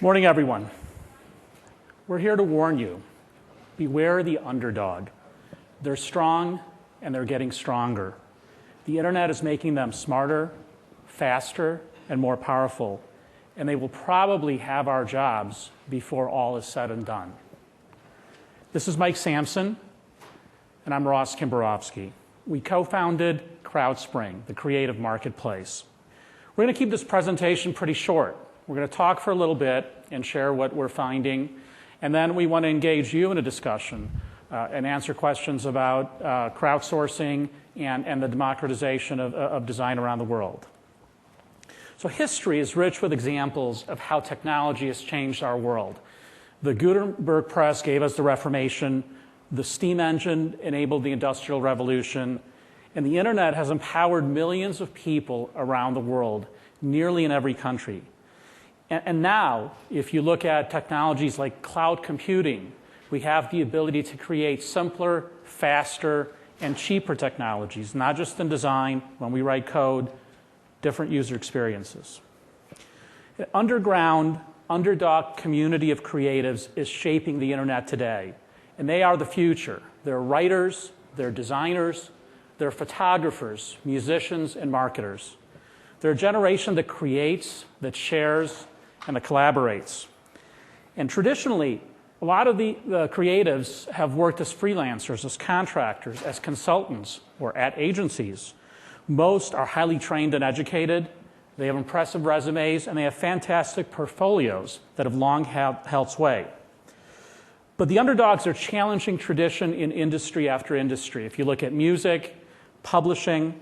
Morning, everyone. We're here to warn you. Beware the underdog. They're strong, and they're getting stronger. The internet is making them smarter, faster, and more powerful, and they will probably have our jobs before all is said and done. This is Mike Sampson, and I'm Ross Kimborowski. We co-founded CrowdSpring, the creative marketplace. We're going to keep this presentation pretty short. We're going to talk for a little bit and share what we're finding, and then we want to engage you in a discussion and answer questions about crowdsourcing and the democratization of design around the world. So history is rich with examples of how technology has changed our world. The Gutenberg press gave us the Reformation, the steam engine enabled the Industrial Revolution, and the internet has empowered millions of people around the world, nearly in every country. And now, if you look at technologies like cloud computing, we have the ability to create simpler, faster, and cheaper technologies, not just in design, when we write code, different user experiences. An underground, underdog community of creatives is shaping the internet today, and they are the future. They're writers, they're designers, they're photographers, musicians, and marketers. They're a generation that creates, that shares, and that collaborates. And traditionally, a lot of the creatives have worked as freelancers, as contractors, as consultants, or at agencies. Most are highly trained and educated. They have impressive resumes, and they have fantastic portfolios that have long held sway. But the underdogs are challenging tradition in industry after industry. If you look at music, publishing,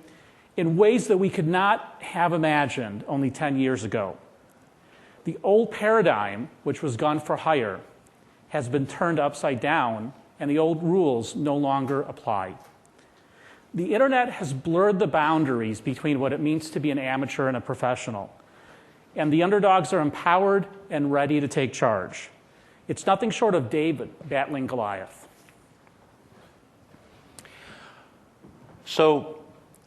in ways that we could not have imagined only 10 years ago. The old paradigm, which was gun for hire, has been turned upside down, and the old rules no longer apply. The internet has blurred the boundaries between what it means to be an amateur and a professional, and the underdogs are empowered and ready to take charge. It's nothing short of David battling Goliath. So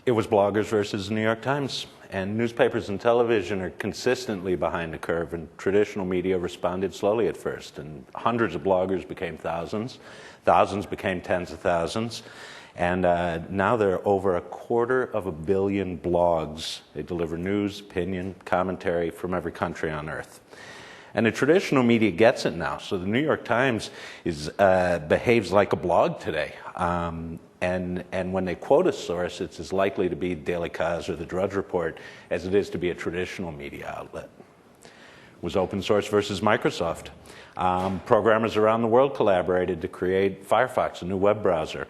it was bloggers versus the New York Times. And newspapers and television are consistently behind the curve, and traditional media responded slowly at first. And hundreds of bloggers became thousands, thousands became tens of thousands, and now there are over 250 million blogs. They deliver news, opinion, commentary from every country on earth. And the traditional media gets it now. So the New York Times behaves like a blog today. And when they quote a source, it's as likely to be Daily Kos or the Drudge Report as it is to be a traditional media outlet. It was open source versus Microsoft. Programmers around the world collaborated to create Firefox, a new web browser.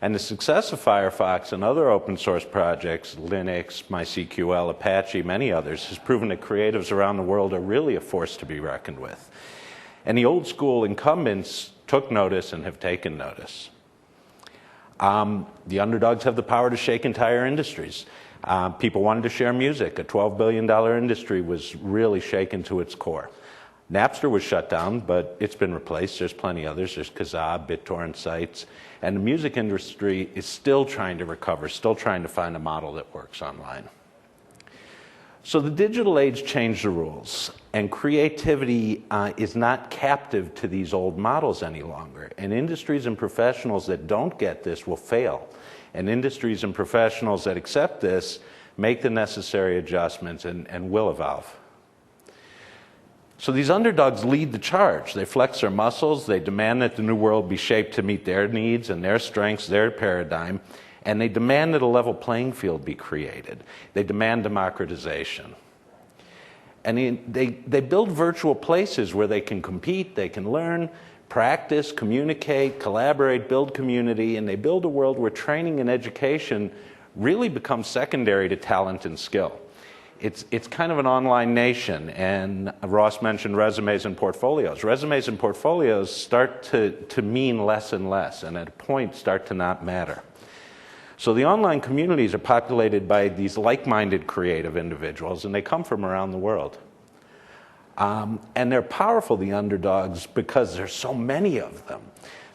And the success of Firefox and other open source projects, Linux, MySQL, Apache, many others, has proven that creatives around the world are really a force to be reckoned with. And the old school incumbents took notice and have taken notice. The underdogs have the power to shake entire industries. People wanted to share music. A $12 billion industry was really shaken to its core. Napster was shut down, but it's been replaced. There's plenty others. There's Kazaa, BitTorrent sites. And the music industry is still trying to recover, still trying to find a model that works online. So the digital age changed the rules, and creativity is not captive to these old models any longer. And industries and professionals that don't get this will fail. And industries and professionals that accept this make the necessary adjustments and will evolve. So these underdogs lead the charge. They flex their muscles, they demand that the new world be shaped to meet their needs and their strengths, their paradigm, and they demand that a level playing field be created. They demand democratization. And they build virtual places where they can compete, they can learn, practice, communicate, collaborate, build community, and they build a world where training and education really become secondary to talent and skill. It's kind of an online nation, and Ross mentioned resumes and portfolios. Resumes and portfolios start to mean less and less, and at a point start to not matter. So the online communities are populated by these like-minded creative individuals, and they come from around the world. And they're powerful, the underdogs, because there's so many of them.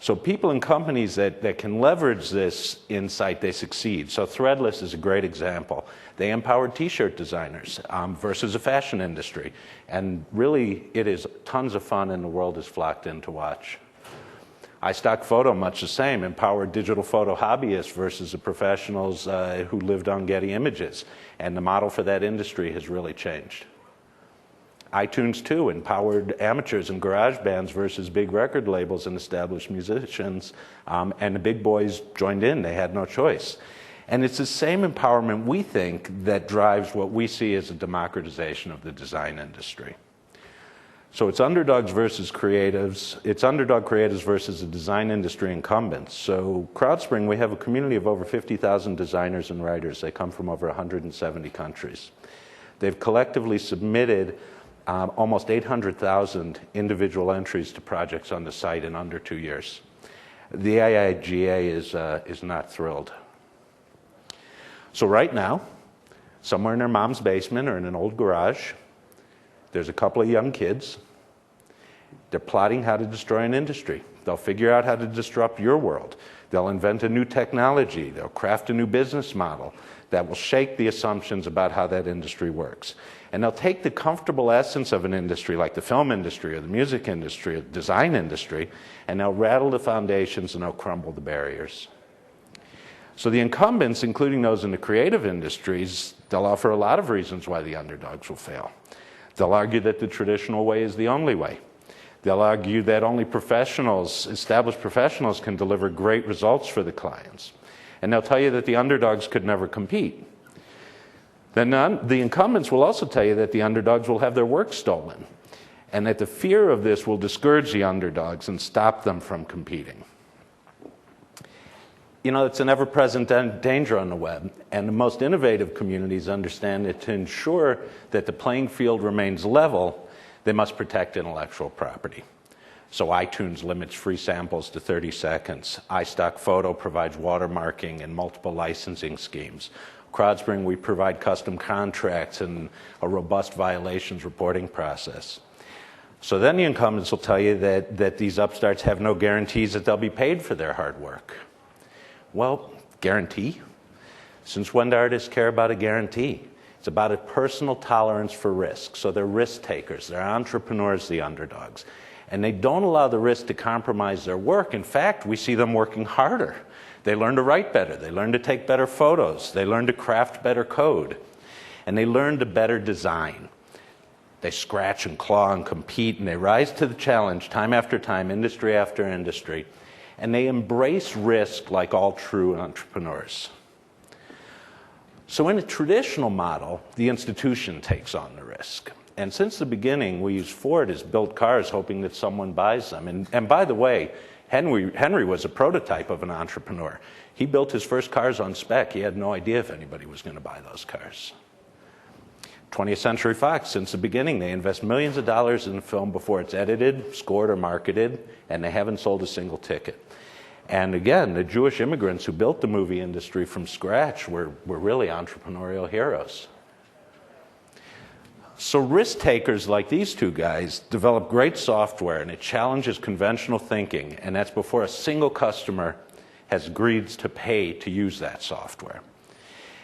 So people and companies that can leverage this insight, they succeed. So Threadless is a great example. They empowered t-shirt designers versus a fashion industry. And really, it is tons of fun, and the world is flocked in to watch. iStock Photo, much the same, empowered digital photo hobbyists versus the professionals who lived on Getty Images. And the model for that industry has really changed. iTunes, too, empowered amateurs and garage bands versus big record labels and established musicians. And the big boys joined in. They had no choice. And it's the same empowerment, we think, that drives what we see as a democratization of the design industry. So it's underdogs versus creatives. It's underdog creatives versus the design industry incumbents. So CrowdSpring, we have a community of over 50,000 designers and writers. They come from over 170 countries. They've collectively submitted almost 800,000 individual entries to projects on the site in under 2 years. The AIGA is not thrilled. So right now, somewhere in their mom's basement or in an old garage, there's a couple of young kids. They're plotting how to destroy an industry. They'll figure out how to disrupt your world. They'll invent a new technology. They'll craft a new business model that will shake the assumptions about how that industry works. And they'll take the comfortable essence of an industry like the film industry or the music industry or the design industry, and they'll rattle the foundations and they'll crumble the barriers. So the incumbents, including those in the creative industries, they'll offer a lot of reasons why the underdogs will fail. They'll argue that the traditional way is the only way. They'll argue that only professionals, established professionals, can deliver great results for the clients. And they'll tell you that the underdogs could never compete. Then the incumbents will also tell you that the underdogs will have their work stolen, and that the fear of this will discourage the underdogs and stop them from competing. You know, it's an ever-present danger on the web, and the most innovative communities understand that to ensure that the playing field remains level, they must protect intellectual property. So iTunes limits free samples to 30 seconds. iStock Photo provides watermarking and multiple licensing schemes. CrowdSpring, we provide custom contracts and a robust violations reporting process. So then the incumbents will tell you that these upstarts have no guarantees that they'll be paid for their hard work. Well, guarantee? Since when do artists care about a guarantee? It's about a personal tolerance for risk. So they're risk takers, they're entrepreneurs, the underdogs. And they don't allow the risk to compromise their work. In fact, we see them working harder. They learn to write better, they learn to take better photos, they learn to craft better code, and they learn to better design. They scratch and claw and compete, and they rise to the challenge time after time, industry after industry. And they embrace risk like all true entrepreneurs. So in a traditional model, the institution takes on the risk. And since the beginning, we use Ford as built cars hoping that someone buys them. And by the way, Henry was a prototype of an entrepreneur. He built his first cars on spec. He had no idea if anybody was going to buy those cars. 20th Century Fox, since the beginning, they invest millions of dollars in a film before it's edited, scored, or marketed, and they haven't sold a single ticket. And again, the Jewish immigrants who built the movie industry from scratch were really entrepreneurial heroes. So risk takers like these two guys develop great software, and it challenges conventional thinking, and that's before a single customer has agreed to pay to use that software.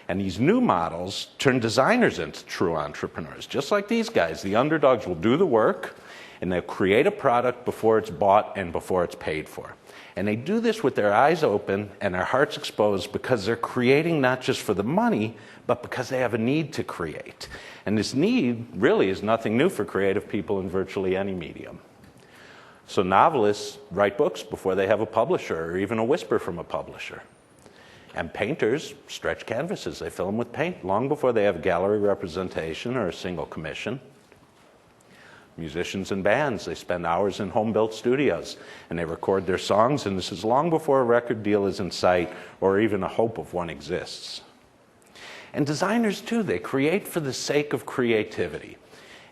And these new models turn designers into true entrepreneurs. Just like these guys, the underdogs will do the work, and they'll create a product before it's bought and before it's paid for. And they do this with their eyes open and their hearts exposed because they're creating not just for the money, but because they have a need to create. And this need really is nothing new for creative people in virtually any medium. So novelists write books before they have a publisher or even a whisper from a publisher. And painters stretch canvases. They fill them with paint long before they have gallery representation or a single commission. Musicians and bands, they spend hours in home-built studios, and they record their songs, and this is long before a record deal is in sight or even a hope of one exists. And designers, too, they create for the sake of creativity.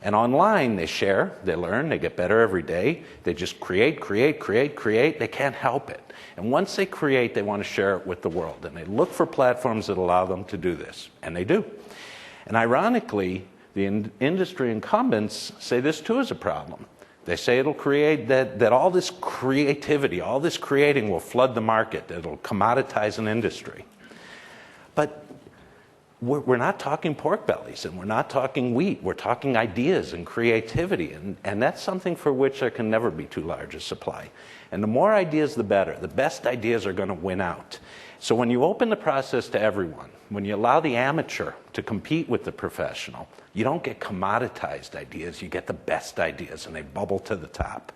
And online, they share, they learn, they get better every day. They just create. They can't help it. And once they create, they want to share it with the world. And they look for platforms that allow them to do this. And they do. And ironically, the industry incumbents say this too is a problem. They say it'll create that all this creativity, all this creating will flood the market. It'll commoditize an industry. But we're not talking pork bellies, and we're not talking wheat. We're talking ideas and creativity, and that's something for which there can never be too large a supply. And the more ideas, the better. The best ideas are going to win out. So when you open the process to everyone, when you allow the amateur to compete with the professional, you don't get commoditized ideas, you get the best ideas, and they bubble to the top.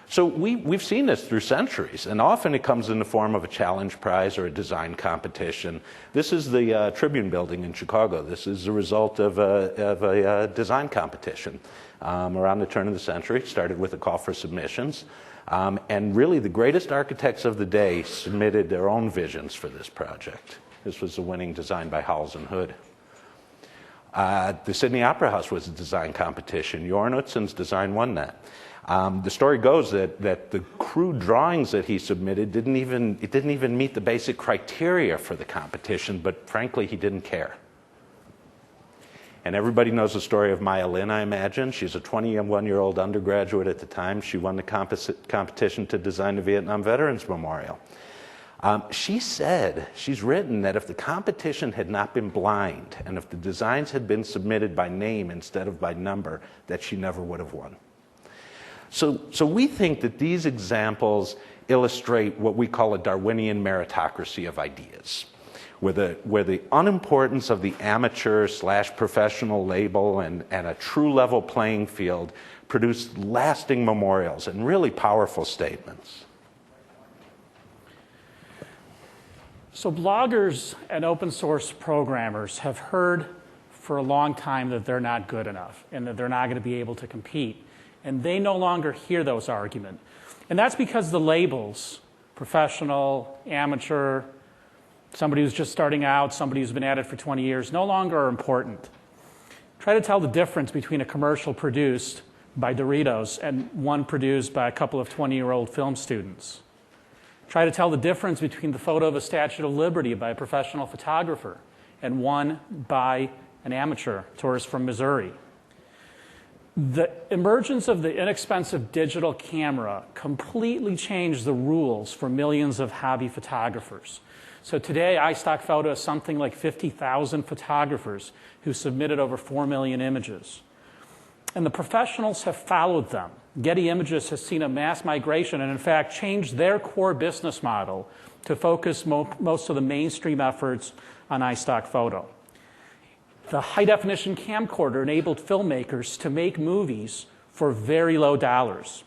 So we've seen this through centuries, and often it comes in the form of a challenge prize or a design competition. This is the Tribune building in Chicago. This is the result of a design competition around the turn of the century. It started with a call for submissions. And really the greatest architects of the day submitted their own visions for this project. This was the winning design by Howells and Hood. The Sydney Opera House was a design competition. Jorn Utsen's design won that. The story goes that the crude drawings that he submitted didn't even meet the basic criteria for the competition, but frankly, he didn't care. And everybody knows the story of Maya Lin, I imagine. She's a 21-year-old undergraduate at the time. She won the competition to design the Vietnam Veterans Memorial. She's written that if the competition had not been blind and if the designs had been submitted by name instead of by number, that she never would have won. So we think that these examples illustrate what we call a Darwinian meritocracy of ideas, where the unimportance of the amateur/professional label and a true level playing field produce lasting memorials and really powerful statements. So bloggers and open source programmers have heard for a long time that they're not good enough and that they're not going to be able to compete. And they no longer hear those arguments. And that's because the labels, professional, amateur, somebody who's just starting out, somebody who's been at it for 20 years, no longer are important. Try to tell the difference between a commercial produced by Doritos and one produced by a couple of 20-year-old film students. Try to tell the difference between the photo of a Statue of Liberty by a professional photographer and one by an amateur tourist from Missouri. The emergence of the inexpensive digital camera completely changed the rules for millions of hobby photographers. So today, iStock Photo has something like 50,000 photographers who submitted over 4 million images. And the professionals have followed them. Getty Images has seen a mass migration and, in fact, changed their core business model to focus most of the mainstream efforts on iStock Photo. The high-definition camcorder enabled filmmakers to make movies for very low dollars.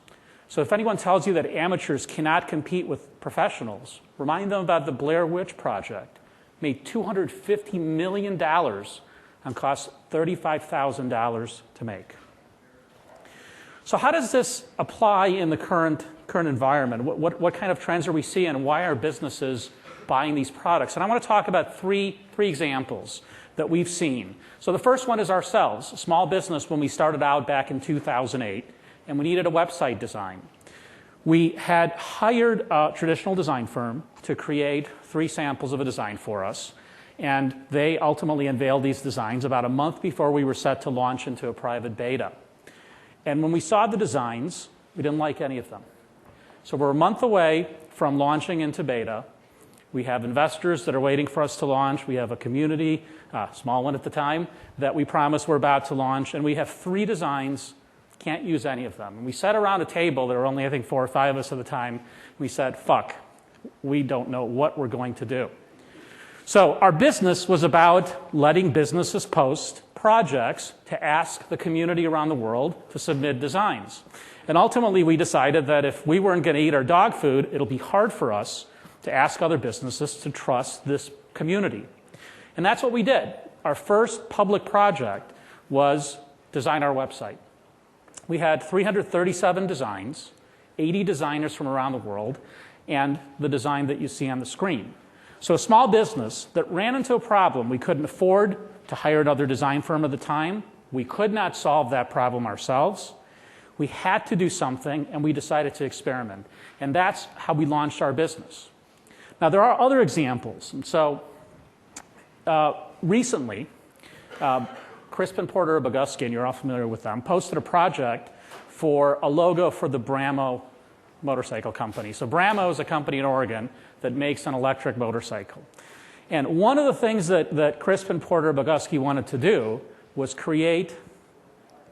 So if anyone tells you that amateurs cannot compete with professionals, remind them about the Blair Witch Project. Made $250 million and cost $35,000 to make. So how does this apply in the current environment? What kind of trends are we seeing, and why are businesses buying these products? And I want to talk about three examples that we've seen. So the first one is ourselves, a small business when we started out back in 2008, and we needed a website design. We had hired a traditional design firm to create 3 samples of a design for us, and they ultimately unveiled these designs about a month before we were set to launch into a private beta. And when we saw the designs, we didn't like any of them. So we're a month away from launching into beta. We have investors that are waiting for us to launch. We have a community, small one at the time, that we promise we're about to launch. And we have 3 designs, can't use any of them. And we sat around a table, there were only, I think, 4 or 5 of us at the time. We said, fuck, we don't know what we're going to do. So our business was about letting businesses post projects to ask the community around the world to submit designs. And ultimately, we decided that if we weren't going to eat our dog food, it'll be hard for us to ask other businesses to trust this community. And that's what we did. Our first public project was design our website. We had 337 designs, 80 designers from around the world, and the design that you see on the screen. So a small business that ran into a problem. We couldn't afford to hire another design firm at the time. We could not solve that problem ourselves. We had to do something, and we decided to experiment. And that's how we launched our business. Now, there are other examples. And so recently, Crispin Porter Bogusky, and you're all familiar with them, posted a project for a logo for the Bramo motorcycle company. So Bramo is a company in Oregon that makes an electric motorcycle. And one of the things that Crispin Porter Bogusky wanted to do was create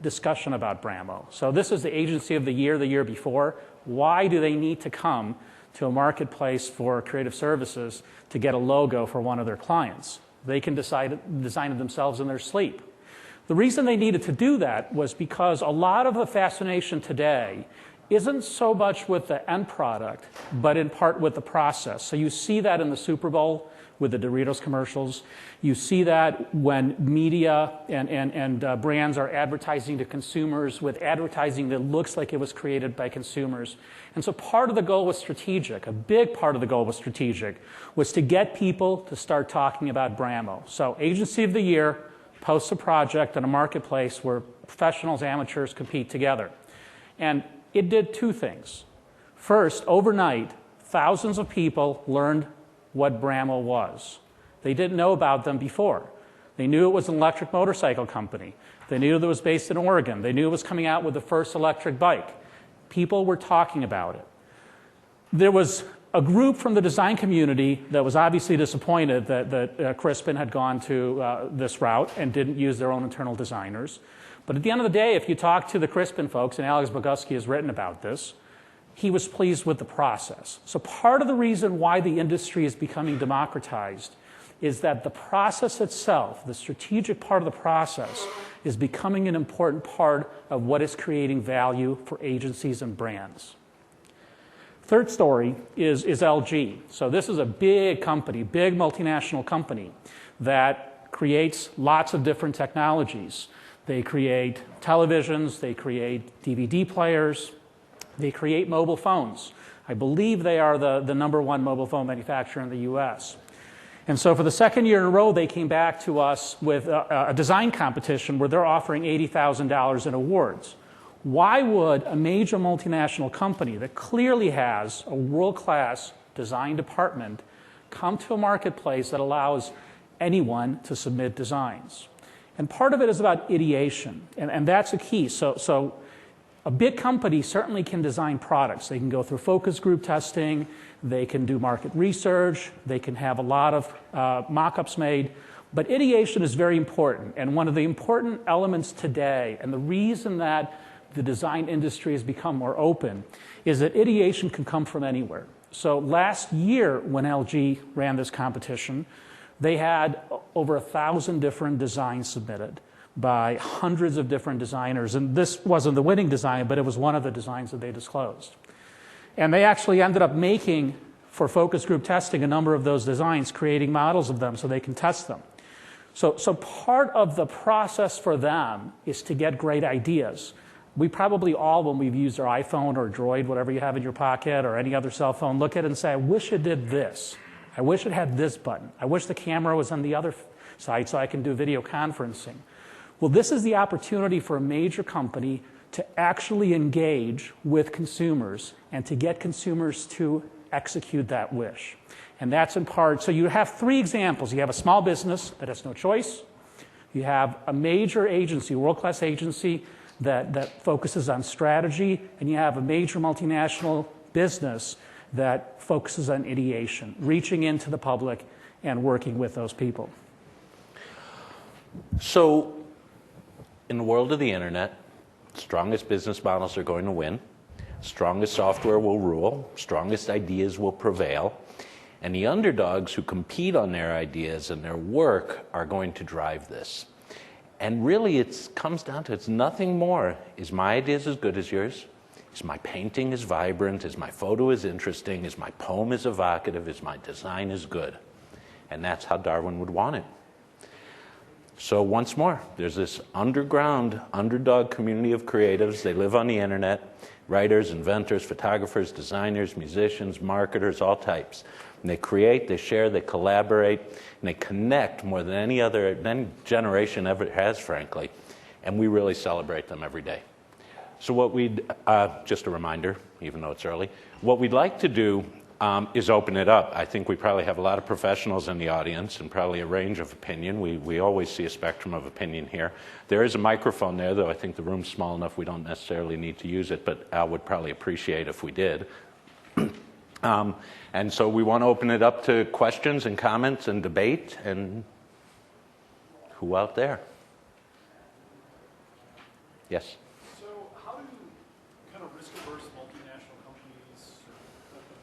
discussion about Bramo. So this is the agency of the year before. Why do they need to come to a marketplace for creative services to get a logo for one of their clients? They can design it themselves in their sleep. The reason they needed to do that was because a lot of the fascination today isn't so much with the end product, but in part with the process. So you see that in the Super Bowl with the Doritos commercials. You see that when media and brands are advertising to consumers with advertising that looks like it was created by consumers. And so part of the goal was strategic. A big part of the goal was strategic, was to get people to start talking about Bramo. So Agency of the Year posts a project in a marketplace where professionals, amateurs compete together. And it did two things. First, overnight, thousands of people learned what Bramo was. They didn't know about them before. They knew it was an electric motorcycle company. They knew that it was based in Oregon. They knew it was coming out with the first electric bike. People were talking about it. There was a group from the design community that was obviously disappointed that Crispin had gone to this route and didn't use their own internal designers. But at the end of the day, if you talk to the Crispin folks, and Alex Bogusky has written about this, he was pleased with the process. So part of the reason why the industry is becoming democratized is that the process itself, the strategic part of the process, is becoming an important part of what is creating value for agencies and brands. Third story is LG. So this is a big company, big multinational company that creates lots of different technologies. They create televisions, they create DVD players, they create mobile phones. I believe they are the number one mobile phone manufacturer in the US. And so for the second year in a row, they came back to us with a design competition where they're offering $80,000 in awards. Why would a major multinational company that clearly has a world-class design department come to a marketplace that allows anyone to submit designs? And part of it is about ideation, and that's a key. So a big company certainly can design products. They can go through focus group testing, they can do market research, they can have a lot of mock-ups made, but ideation is very important. And one of the important elements today, and the reason that the design industry has become more open, is that ideation can come from anywhere. So last year when LG ran this competition, they had over 1,000 different designs submitted by hundreds of different designers. And this wasn't the winning design, but it was one of the designs that they disclosed. And they actually ended up making, for focus group testing, a number of those designs, creating models of them so they can test them. So part of the process for them is to get great ideas. We probably all, when we've used our iPhone or Droid, whatever you have in your pocket, or any other cell phone, look at it and say, I wish it did this. I wish it had this button. I wish the camera was on the other side so I can do video conferencing. Well, this is the opportunity for a major company to actually engage with consumers and to get consumers to execute that wish. And that's in part, so you have three examples. You have a small business that has no choice. You have a major agency, world-class agency that focuses on strategy. And you have a major multinational business that focuses on ideation, reaching into the public and working with those people. So, in the world of the internet, strongest business models are going to win, strongest software will rule, strongest ideas will prevail, and the underdogs who compete on their ideas and their work are going to drive this. And really, it comes down to, it's nothing more. Is my ideas as good as yours? Is my painting as vibrant? Is my photo as interesting? Is my poem as evocative? Is my design as good? And that's how Darwin would want it. So once more, there's this underground, underdog community of creatives. They live on the internet, writers, inventors, photographers, designers, musicians, marketers, all types. And they create, they share, they collaborate, and they connect more than any generation ever has, frankly. And we really celebrate them every day. So what we'd, just a reminder, even though it's early, what we'd like to do is open it up. I think we probably have a lot of professionals in the audience and probably a range of opinion. We always see a spectrum of opinion here. There is a microphone there, though I think the room's small enough we don't necessarily need to use it, but Al would probably appreciate if we did. And so we want to open it up to questions and comments and debate. And who out there? Yes? So how do kind of risk-averse multinational companies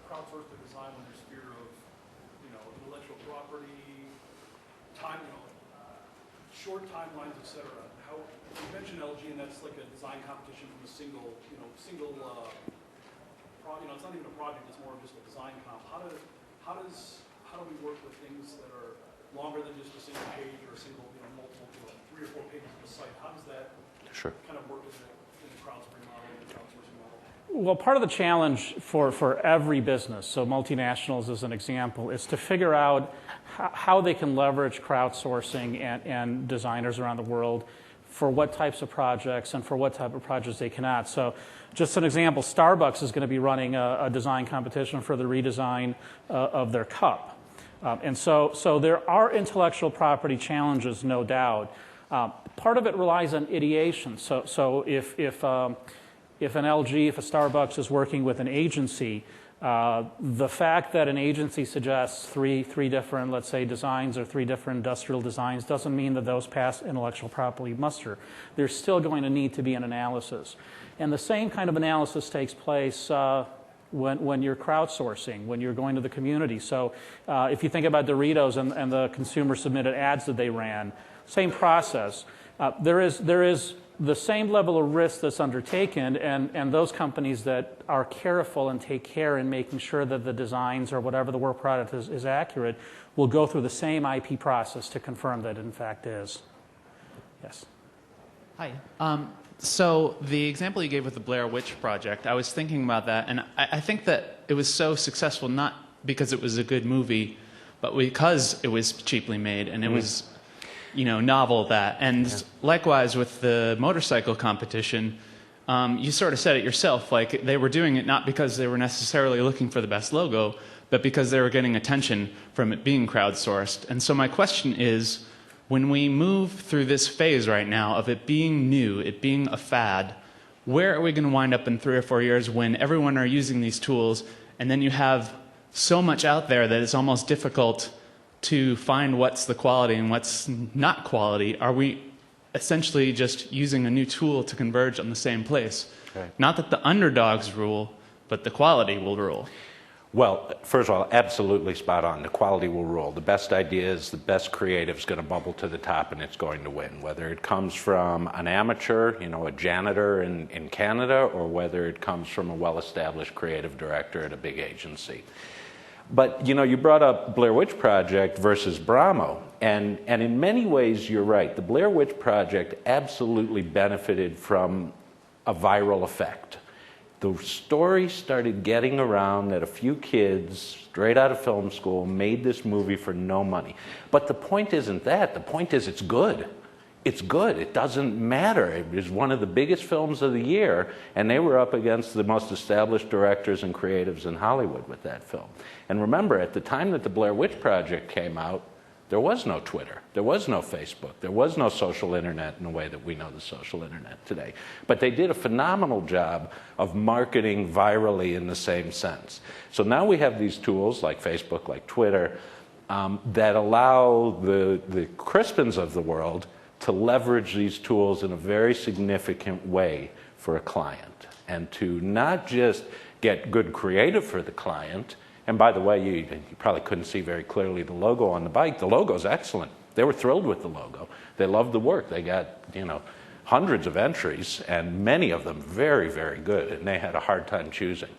crowdsource the design when there's fear of, intellectual property, short timelines, et cetera? How, you mentioned LG, and that's like a design competition from a single, it's not even a project, it's more of just a design comp. How do we work with things that are longer than just a single page or a single, multiple, 3 or 4 pages of a site? How does that kind of work in the crowdsourcing model, in the crowdsourcing model? Well, part of the challenge for every business, so multinationals as an example, is to figure out how they can leverage crowdsourcing and designers around the world for what types of projects and for what type of projects they cannot. So just an example, Starbucks is going to be running a design competition for the redesign of their cup. And so there are intellectual property challenges, no doubt. Part of it relies on ideation. So if an LG, if a Starbucks is working with an agency, the fact that an agency suggests three different, let's say, designs or 3 different industrial designs doesn't mean that those pass intellectual property muster. There's still going to need to be an analysis. And the same kind of analysis takes place when you're crowdsourcing, when you're going to the community. So if you think about Doritos and the consumer-submitted ads that they ran, same process. There is the same level of risk that's undertaken, and those companies that are careful and take care in making sure that the designs or whatever the work product is accurate will go through the same IP process to confirm that it in fact is. Yes? Hi. So the example you gave with the Blair Witch Project, I was thinking about that, and I think that it was so successful not because it was a good movie, but because it was cheaply made and it was novel that. And likewise with the motorcycle competition, you sort of said it yourself, like they were doing it not because they were necessarily looking for the best logo, but because they were getting attention from it being crowdsourced. And so my question is, when we move through this phase right now of it being new, it being a fad, where are we going to wind up in 3 or 4 years when everyone are using these tools and then you have so much out there that it's almost difficult to find what's the quality and what's not quality? Are we essentially just using a new tool to converge on the same place? Okay. Not that the underdogs rule, but the quality will rule. Well, first of all, absolutely spot on. The quality will rule. The best ideas, the best creative is going to bubble to the top and it's going to win. Whether it comes from an amateur, a janitor in Canada, or whether it comes from a well-established creative director at a big agency. But, you brought up Blair Witch Project versus Bramo. And in many ways, you're right. The Blair Witch Project absolutely benefited from a viral effect. The story started getting around that a few kids straight out of film school made this movie for no money. But the point isn't that. The point is it's good. It's good. It doesn't matter. It was one of the biggest films of the year, and they were up against the most established directors and creatives in Hollywood with that film. And remember, at the time that the Blair Witch Project came out, there was no Twitter. There was no Facebook. There was no social internet in the way that we know the social internet today. But they did a phenomenal job of marketing virally in the same sense. So now we have these tools like Facebook, like Twitter, that allow the Crispins of the world to leverage these tools in a very significant way for a client, and to not just get good creative for the client. And by the way, you probably couldn't see very clearly the logo on the bike. The logo's excellent. They were thrilled with the logo. They loved the work. They got, hundreds of entries, and many of them very, very good, and they had a hard time choosing.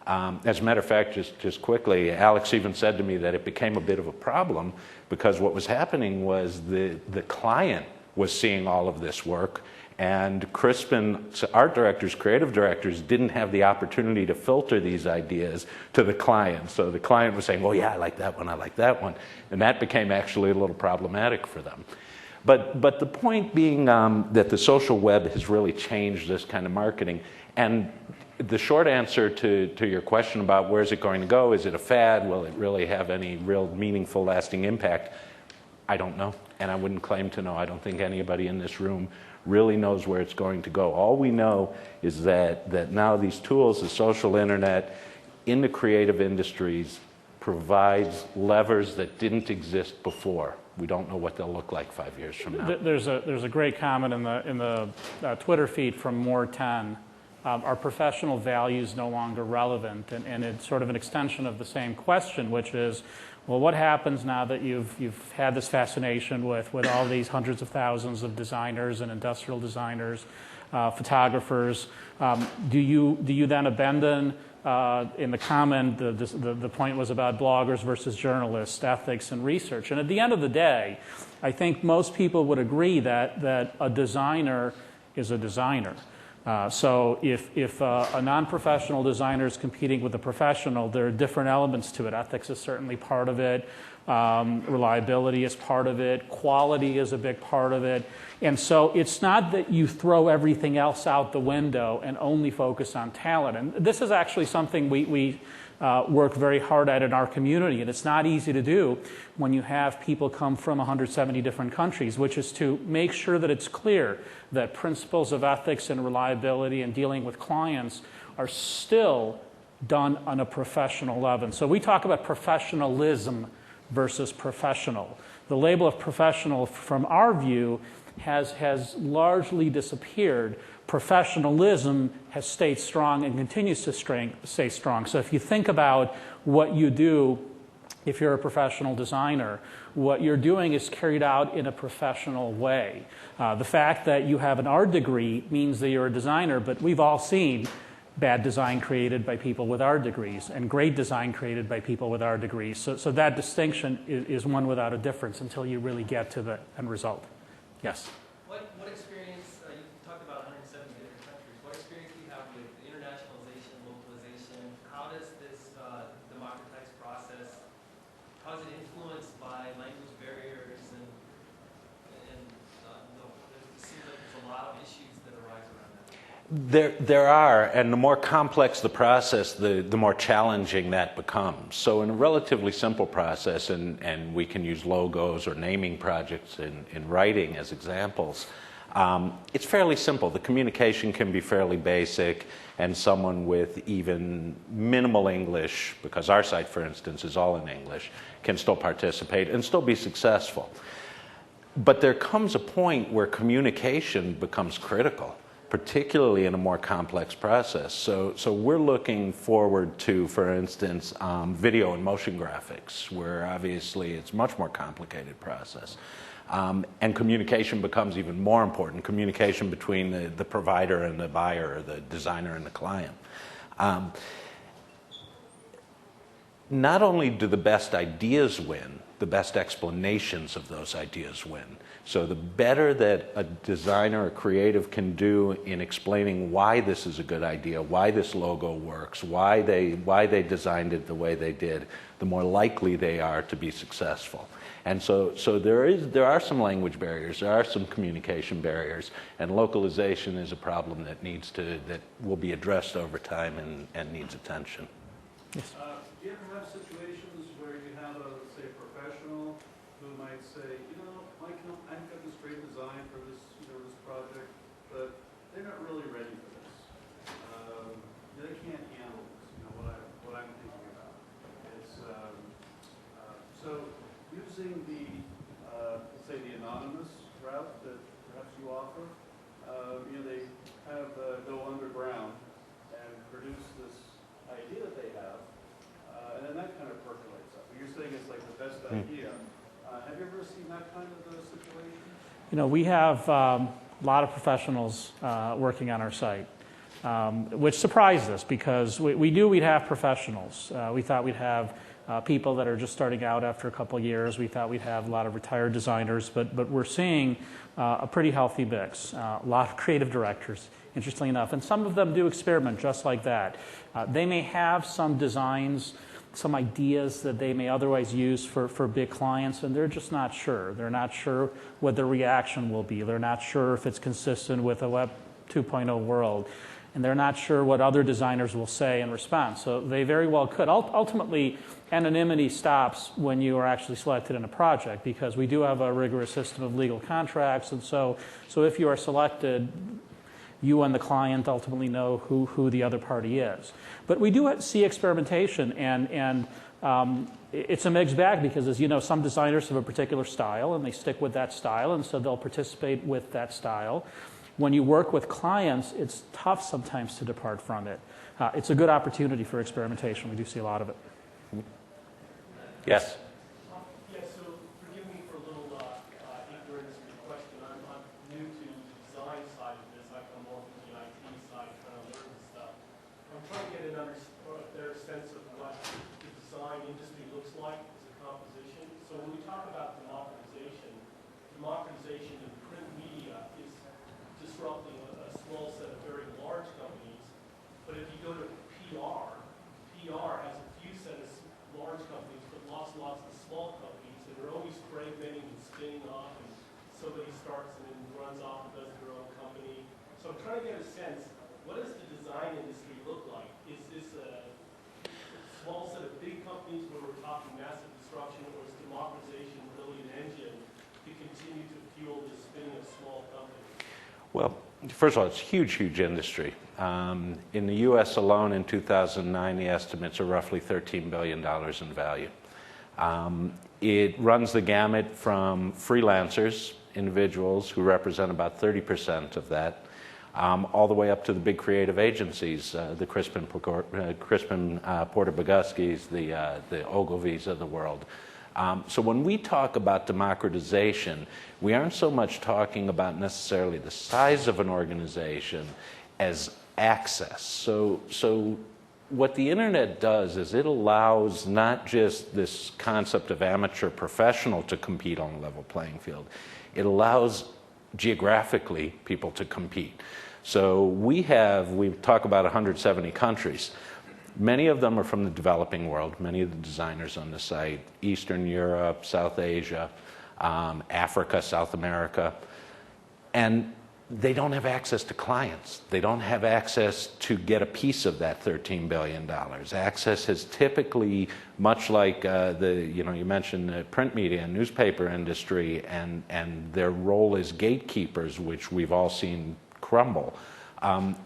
As a matter of fact, just quickly, Alex even said to me that it became a bit of a problem because what was happening was the client was seeing all of this work, and Crispin art directors, creative directors, didn't have the opportunity to filter these ideas to the client. So the client was saying, oh yeah, I like that one, I like that one. And that became actually a little problematic for them. But the point being that the social web has really changed this kind of marketing. And The short answer to your question about where's it going to go, is it a fad? Will it really have any real meaningful, lasting impact? I don't know, and I wouldn't claim to know. I don't think anybody in this room really knows where it's going to go. All we know is that now these tools, the social internet, in the creative industries, provides levers that didn't exist before. We don't know what they'll look like 5 years from now. There's a great comment in the Twitter feed from MIX10. Are professional values no longer relevant? And it's sort of an extension of the same question, which is, well, what happens now that you've had this fascination with all these hundreds of thousands of designers and industrial designers, photographers? Do you then abandon? In the comment, the point was about bloggers versus journalists, ethics and research. And at the end of the day, I think most people would agree that a designer is a designer. So if a non-professional designer is competing with a professional, there are different elements to it. Ethics is certainly part of it. Reliability is part of it. Quality is a big part of it. And so it's not that you throw everything else out the window and only focus on talent. And this is actually something we work very hard at in our community. And it's not easy to do when you have people come from 170 different countries, which is to make sure that it's clear that principles of ethics and reliability and dealing with clients are still done on a professional level. So we talk about professionalism versus professional. The label of professional, from our view, has largely disappeared. Professionalism has stayed strong and continues to stay strong. So if you think about what you do, if you're a professional designer, what you're doing is carried out in a professional way. The fact that you have an art degree means that you're a designer, but we've all seen bad design created by people with art degrees and great design created by people with art degrees. So that distinction is one without a difference until you really get to the end result. Yes? What experience, you talked about 170 different countries, what experience do you have with internationalization, localization? How does this democratized process, how is it influenced by language barriers and it seems like there's a lot of issues that arise around that? There are, and the more complex the process, the more challenging that becomes. So in a relatively simple process, and we can use logos or naming projects in writing as examples, it's fairly simple. The communication can be fairly basic, and someone with even minimal English, because our site, for instance, is all in English, can still participate and still be successful. But there comes a point where communication becomes critical, particularly in a more complex process. So we're looking forward to, for instance, video and motion graphics, where obviously it's a much more complicated process. And communication becomes even more important, communication between the provider and the buyer, or the designer and the client. Not only do the best ideas win, the best explanations of those ideas win. So the better that a designer or creative can do in explaining why this is a good idea, why this logo works, why they designed it the way they did, the more likely they are to be successful. And so there are some language barriers, there are some communication barriers, and localization is a problem that will be addressed over time and needs attention. Yes. Do you ever have situations where you have say, a professional who might say, I've got this great design for this, this project, but they're not really ready for this. They can't handle this, what I'm thinking about. It's so using the let's say the anonymous route that perhaps you offer. They kind of go underground and produce this idea that they have, and then that kind of percolates up. You're saying it's like the best idea. Have you ever seen that kind of situation? We have a lot of professionals working on our site, which surprised us because we knew we'd have professionals. We thought we'd have people that are just starting out after a couple of years. We thought we'd have a lot of retired designers, but we're seeing a pretty healthy mix. A lot of creative directors, interestingly enough, and some of them do experiment just like that. They may have some designs, some ideas that they may otherwise use for big clients, and they're just not sure. They're not sure what the reaction will be. They're not sure if it's consistent with a Web 2.0 world. and they're not sure what other designers will say in response. So they very well could. Ultimately, anonymity stops when you are actually selected in a project, because we do have a rigorous system of legal contracts, and so if you are selected, you and the client ultimately know who the other party is. But we do see experimentation, and it's a mixed bag, because, as you know, some designers have a particular style and they stick with that style, and so they'll participate with that style. When you work with clients, it's tough sometimes to depart from it. It's a good opportunity for experimentation. We do see a lot of it. Yes? Yeah, so forgive me for a little ignorance of your question. I'm new to the design side of this. I come more from the IT side, trying to learn this stuff. I'm trying to get a better sense of what the design industry looks like as a composition. So when we talk about democratization in print media is disrupting a small set of very large companies. But if you go to PR has a few set of large companies, but lots of small companies, and they're always fragmenting and spinning off, and somebody starts and then runs off and does their own company. So I'm trying to get a sense, what does the design industry look like? Is this a small set of big companies where we're talking massive destruction, or is democratization really an engine to continue to fuel the spinning of small companies? Well, first of all, it's a huge, huge industry. In the U.S. alone in 2009, the estimates are roughly $13 billion in value. It runs the gamut from freelancers, individuals who represent about 30% of that, all the way up to the big creative agencies, the Crispin Porter Bogusky's, the Ogilvy's of the world. So when we talk about democratization, we aren't so much talking about necessarily the size of an organization as access. So what the internet does is it allows not just this concept of amateur professional to compete on a level playing field. It allows geographically people to compete. So we talk about 170 countries. Many of them are from the developing world, many of the designers on the site, Eastern Europe, South Asia, Africa, South America, and they don't have access to clients. They don't have access to get a piece of that $13 billion. Access has typically, much like you mentioned the print media and newspaper industry, and their role as gatekeepers, which we've all seen crumble.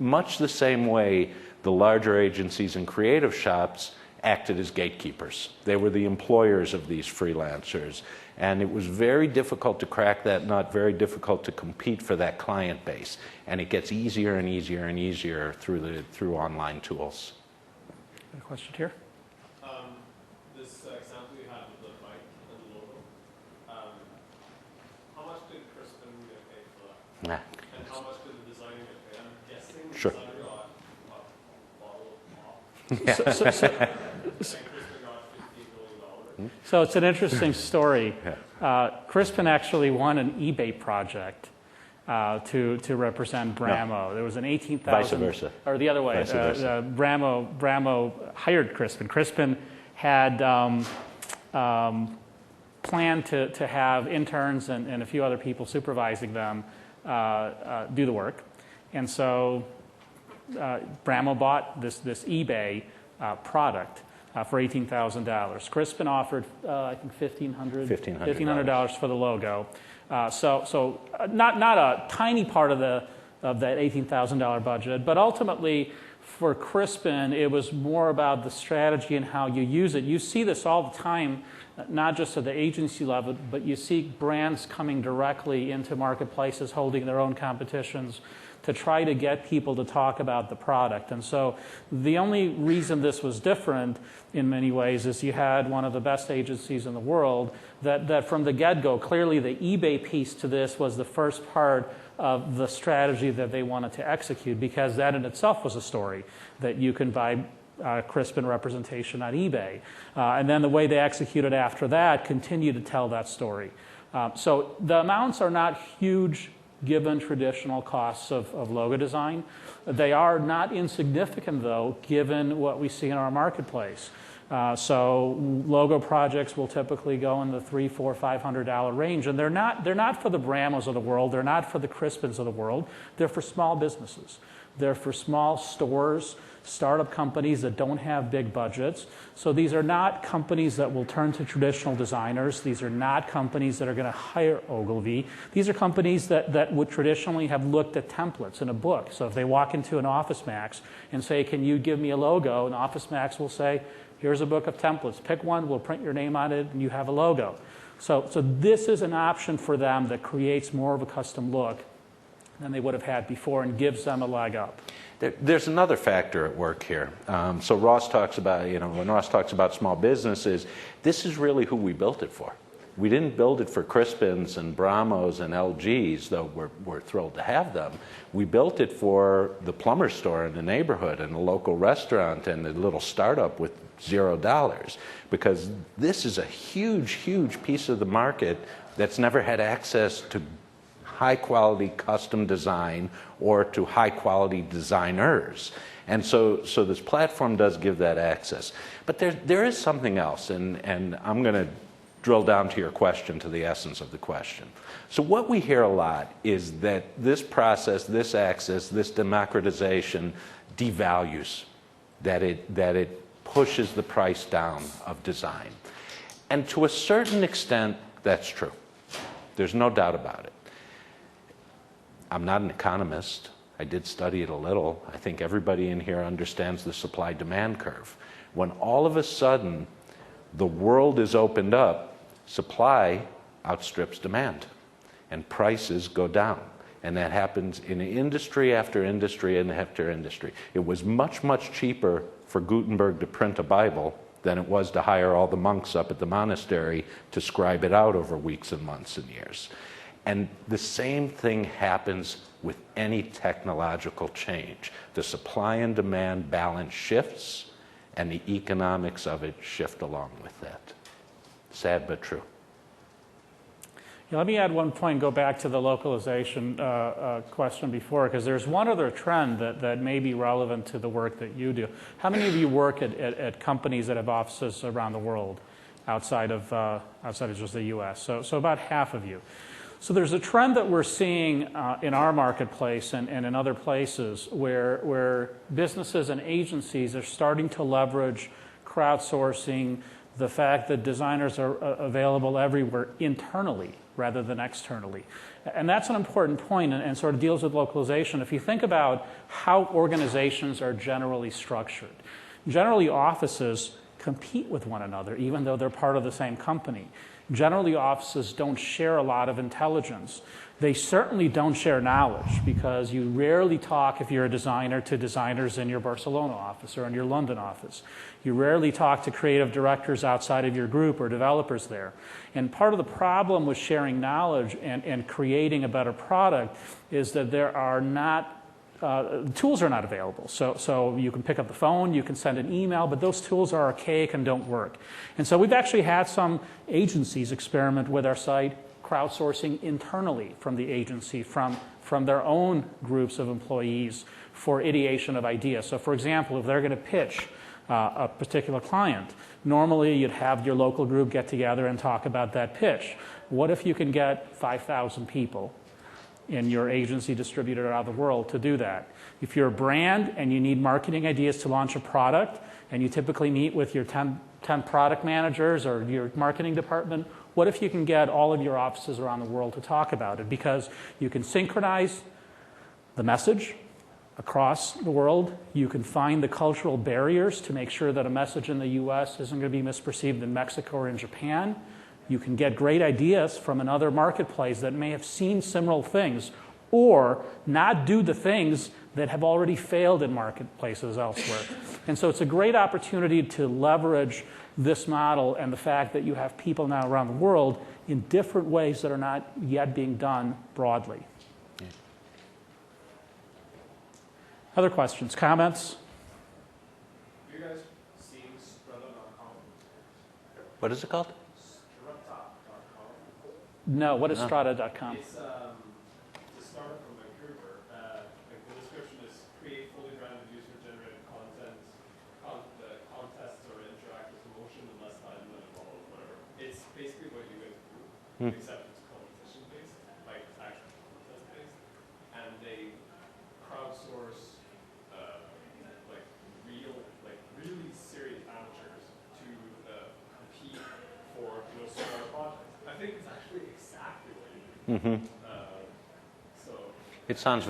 Much the same way the larger agencies and creative shops acted as gatekeepers. They were the employers of these freelancers. And it was very difficult to crack that nut, very difficult to compete for that client base. And it gets easier and easier and easier through online tools. Got a question here? This example you had with the mic and the logo, how much did Crispin get paid for that? Nah. And how much did the designer get paid? I'm guessing the Sure. designer got a bottle of pop. So it's an interesting story. Crispin actually won an eBay project to represent Bramo. No. There was an 18,000. Vice versa. Or the other way. Vice versa. Bramo hired Crispin. Crispin had planned to have interns and a few other people supervising them do the work. And so Bramo bought this eBay product for $18,000. Crispin offered, I think, $1,500 for the logo. So not a tiny part of that $18,000 budget, but ultimately for Crispin, it was more about the strategy and how you use it. You see this all the time, not just at the agency level, but you see brands coming directly into marketplaces, holding their own competitions to try to get people to talk about the product. And so the only reason this was different in many ways is you had one of the best agencies in the world that from the get-go, clearly the eBay piece to this was the first part of the strategy that they wanted to execute, because that in itself was a story, that you can buy Crispin representation on eBay. And then the way they executed after that continued to tell that story. So the amounts are not huge given traditional costs of logo design. They are not insignificant, though, given what we see in our marketplace. So logo projects will typically go in the $300, $400, $500 range, and they're not for the Bramos of the world. They're not for the Crispins of the world. They're for small businesses. They're for small stores, startup companies that don't have big budgets. So these are not companies that will turn to traditional designers. These are not companies that are going to hire Ogilvy. These are companies that would traditionally have looked at templates in a book. So if they walk into an Office Max and say, can you give me a logo? And Office Max will say, here's a book of templates. Pick one, we'll print your name on it, and you have a logo. So this is an option for them that creates more of a custom look than they would have had before and gives them a leg up. There's another factor at work here. So Ross talks about, when Ross talks about small businesses, this is really who we built it for. We didn't build it for Crispins and Brahmos and LGs, though we're thrilled to have them. We built it for the plumber store in the neighborhood and the local restaurant and the little startup with $0, because this is a huge, huge piece of the market that's never had access to high-quality custom design or to high-quality designers. And so this platform does give that access. But there is something else, and I'm going to drill down to your question, to the essence of the question. So what we hear a lot is that this process, this access, this democratization devalues, that it pushes the price down of design. And to a certain extent, that's true. There's no doubt about it. I'm not an economist. I did study it a little. I think everybody in here understands the supply-demand curve. When all of a sudden the world is opened up, supply outstrips demand, and prices go down. And that happens in industry after industry and after industry. It was much, much cheaper for Gutenberg to print a Bible than it was to hire all the monks up at the monastery to scribe it out over weeks and months and years. And the same thing happens with any technological change. The supply and demand balance shifts, and the economics of it shift along with that. Sad but true. Yeah, let me add one point, go back to the localization question before, because there's one other trend that may be relevant to the work that you do. How many of you work at companies that have offices around the world outside of just the U.S.? So about half of you. So there's a trend that we're seeing in our marketplace and in other places where businesses and agencies are starting to leverage crowdsourcing, the fact that designers are available everywhere internally rather than externally. And that's an important point and sort of deals with localization. If you think about how organizations are generally structured, generally offices compete with one another even though they're part of the same company. Generally, offices don't share a lot of intelligence. They certainly don't share knowledge because you rarely talk, if you're a designer, to designers in your Barcelona office or in your London office. You rarely talk to creative directors outside of your group or developers there. And part of the problem with sharing knowledge and creating a better product is that there are not tools are not available. So you can pick up the phone, you can send an email, but those tools are archaic and don't work. And so we've actually had some agencies experiment with our site, crowdsourcing internally from the agency, from their own groups of employees for ideation of ideas. So for example, if they're going to pitch a particular client, normally you'd have your local group get together and talk about that pitch. What if you can get 5,000 people in your agency distributed around the world to do that? If you're a brand and you need marketing ideas to launch a product, and you typically meet with your 10 product managers or your marketing department, what if you can get all of your offices around the world to talk about it? Because you can synchronize the message across the world. You can find the cultural barriers to make sure that a message in the US isn't going to be misperceived in Mexico or in Japan. You can get great ideas from another marketplace that may have seen similar things or not do the things that have already failed in marketplaces elsewhere. And so it's a great opportunity to leverage this model and the fact that you have people now around the world in different ways that are not yet being done broadly. Yeah. Other questions, comments? Have you guys seen Strata.com? What is it called? Strata.com. No, what is No. Strata.com? It's a startup from Vancouver. Like the description is create fully branded user-generated content, contests or interactive promotion in less time than involved, whatever. It's basically what you guys do, except it's competition-based, like actual contest-based. And they crowdsource So It sounds